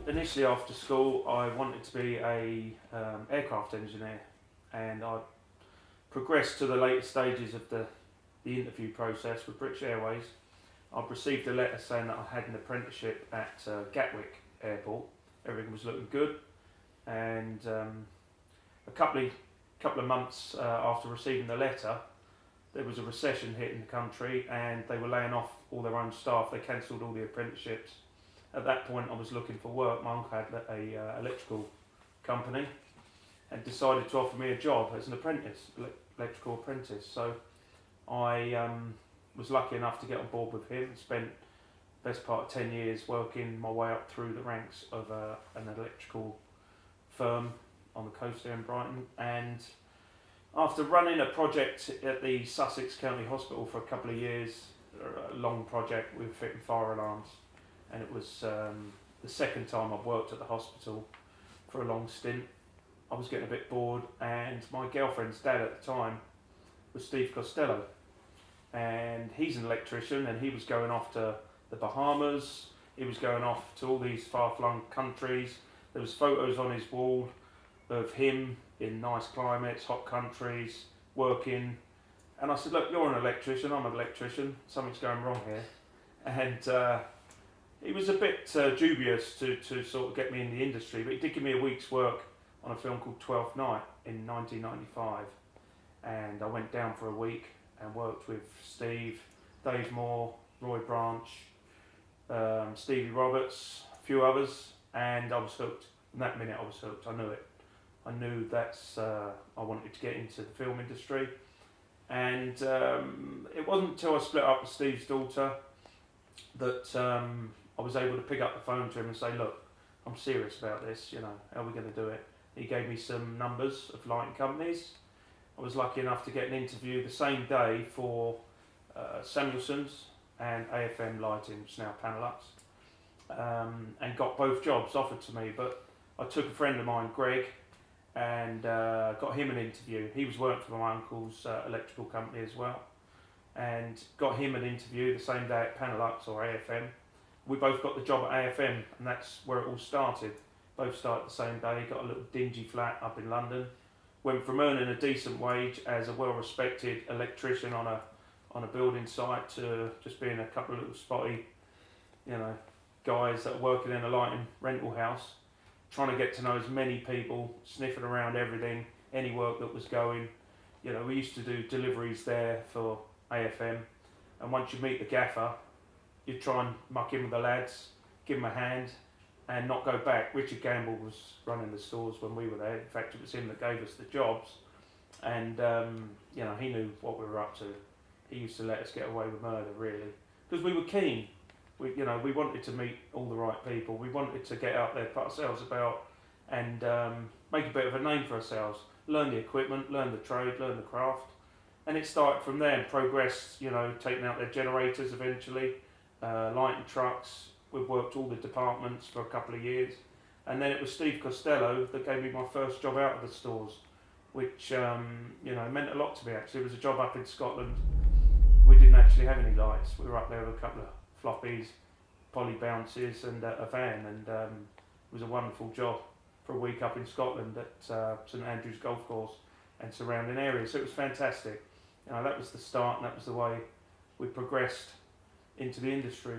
Initially after school, I wanted to be a aircraft engineer, and I progressed to the later stages of the interview process with British Airways. I've received a letter saying that I had an apprenticeship at Gatwick Airport. Everything was looking good, and a couple of months after receiving the letter, there was a recession hitting the country, and they were laying off all their own staff. They cancelled all the apprenticeships. At that point, I was looking for work. My uncle had a electrical company and decided to offer me a job as an apprentice, electrical apprentice. So I was lucky enough to get on board with him and spent the best part of 10 years working my way up through the ranks of an electrical firm on the coast here in Brighton. And after running a project at the Sussex County Hospital for a couple of years, a long project, we were fitting fire alarms, and it was the second time I've worked at the hospital for a long stint. I was getting a bit bored, and my girlfriend's dad at the time was Steve Costello, and he's an electrician, and he was going off to the Bahamas, he was going off to all these far-flung countries. There was photos on his wall of him in nice climates, hot countries, working, and I said, look, you're an electrician, I'm an electrician, something's going wrong here. And he was a bit dubious to sort of get me in the industry, but he did give me a week's work on a film called 12th Night in 1995, and I went down for a week and worked with Steve, Dave Moore, Roy Branch, Stevie Roberts, a few others, and I was hooked. In that minute I was hooked, I knew it. I knew that's I wanted to get into the film industry, and it wasn't until I split up with Steve's daughter that I was able to pick up the phone to him and say, look, I'm serious about this, you know, how are we going to do it? He gave me some numbers of lighting companies. I was lucky enough to get an interview the same day for Samuelson's and AFM Lighting, which is now Panelux, and got both jobs offered to me. But I took a friend of mine, Greg, and got him an interview. He was working for my uncle's electrical company as well, and got him an interview the same day at Panelux or AFM. We both got the job at AFM, and that's where it all started. Both started the same day, got a little dingy flat up in London. Went from earning a decent wage as a well-respected electrician on a building site to just being a couple of little spotty, you know, guys that are working in a lighting rental house, trying to get to know as many people, sniffing around everything, any work that was going. You know, we used to do deliveries there for AFM, and once you meet the gaffer, you try and muck in with the lads, give them a hand, and not go back. Richard Gamble was running the stores when we were there. In fact, it was him that gave us the jobs, and you know, he knew what we were up to. He used to let us get away with murder, really, because we were keen. We wanted to meet all the right people. We wanted to get out there, put ourselves about, and make a bit of a name for ourselves. Learn the equipment, learn the trade, learn the craft, and it started from there and progressed. You know, taking out their generators eventually, lighting trucks. We've worked all the departments for a couple of years, and then it was Steve Costello that gave me my first job out of the stores, which you know, meant a lot to me. Actually, it was a job up in Scotland. We didn't actually have any lights. We were up there with a couple of floppies, poly bounces, and a van, and it was a wonderful job for a week up in Scotland at St Andrew's Golf Course and surrounding areas. So it was fantastic. You know, that was the start, and that was the way we progressed into the industry.